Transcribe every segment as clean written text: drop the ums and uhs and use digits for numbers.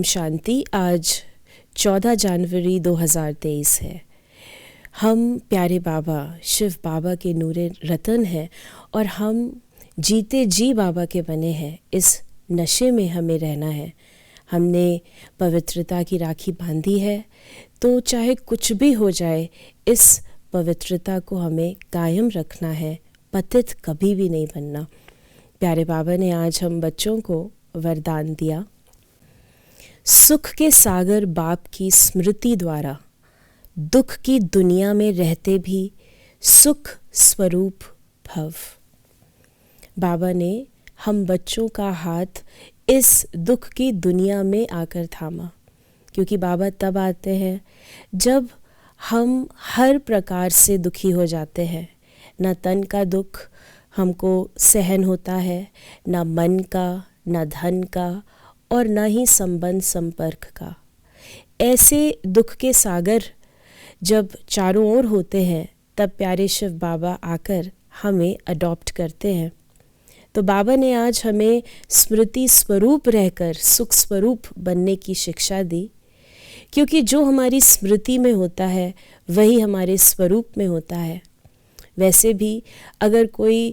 ओम शांति। आज 14 जनवरी 2023 है। हम प्यारे बाबा शिव बाबा के नूरे रतन हैं और हम जीते जी बाबा के बने हैं। इस नशे में हमें रहना है। हमने पवित्रता की राखी बांधी है, तो चाहे कुछ भी हो जाए इस पवित्रता को हमें कायम रखना है। पतित कभी भी नहीं बनना। प्यारे बाबा ने आज हम बच्चों को वरदान दिया, सुख के सागर बाप की स्मृति द्वारा दुख की दुनिया में रहते भी सुख स्वरूप भव। बाबा ने हम बच्चों का हाथ इस दुख की दुनिया में आकर थामा, क्योंकि बाबा तब आते हैं जब हम हर प्रकार से दुखी हो जाते हैं। न तन का दुख हमको सहन होता है, न मन का, न धन का, और न ही संबंध संपर्क का। ऐसे दुख के सागर जब चारों ओर होते हैं, तब प्यारे शिव बाबा आकर हमें अडॉप्ट करते हैं। तो बाबा ने आज हमें स्मृति स्वरूप रहकर सुख स्वरूप बनने की शिक्षा दी, क्योंकि जो हमारी स्मृति में होता है वही हमारे स्वरूप में होता है। वैसे भी अगर कोई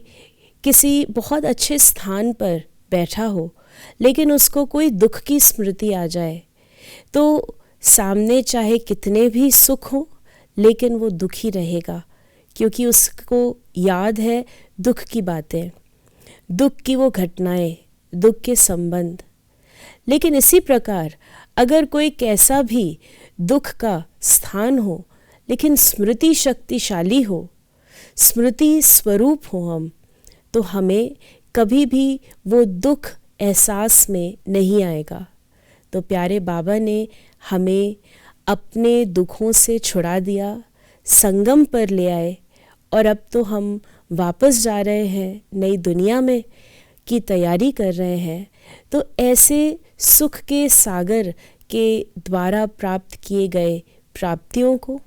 किसी बहुत अच्छे स्थान पर बैठा हो, लेकिन उसको कोई दुख की स्मृति आ जाए, तो सामने चाहे कितने भी सुख हो, लेकिन वो दुखी रहेगा, क्योंकि उसको याद है दुख की बातें, दुख की वो घटनाएं, दुख के संबंध। लेकिन इसी प्रकार अगर कोई कैसा भी दुख का स्थान हो, लेकिन स्मृति शक्तिशाली हो, स्मृति स्वरूप हो हम, तो हमें कभी भी वो दुख एहसास में नहीं आएगा। तो प्यारे बाबा ने हमें अपने दुखों से छुड़ा दिया, संगम पर ले आए, और अब तो हम वापस जा रहे हैं, नई दुनिया में की तैयारी कर रहे हैं। तो ऐसे सुख के सागर के द्वारा प्राप्त किए गए प्राप्तियों को,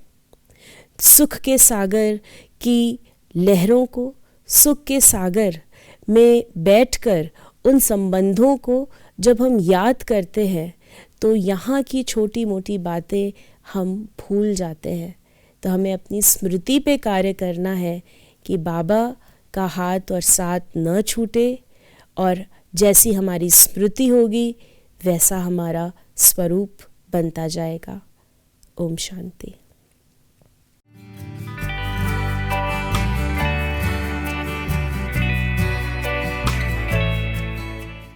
सुख के सागर की लहरों को, सुख के सागर में बैठकर उन संबंधों को जब हम याद करते हैं, तो यहाँ की छोटी मोटी बातें हम भूल जाते हैं। तो हमें अपनी स्मृति पे कार्य करना है कि बाबा का हाथ और साथ न छूटे, और जैसी हमारी स्मृति होगी वैसा हमारा स्वरूप बनता जाएगा। ओम शांति।